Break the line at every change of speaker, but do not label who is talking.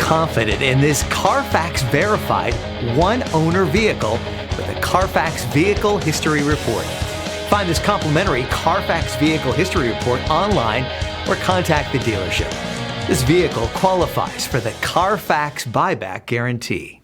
confident in this Carfax verified one-owner vehicle with a Carfax Vehicle History Report. Find this complimentary Carfax Vehicle History Report online or contact the dealership. This vehicle qualifies for the Carfax Buyback Guarantee.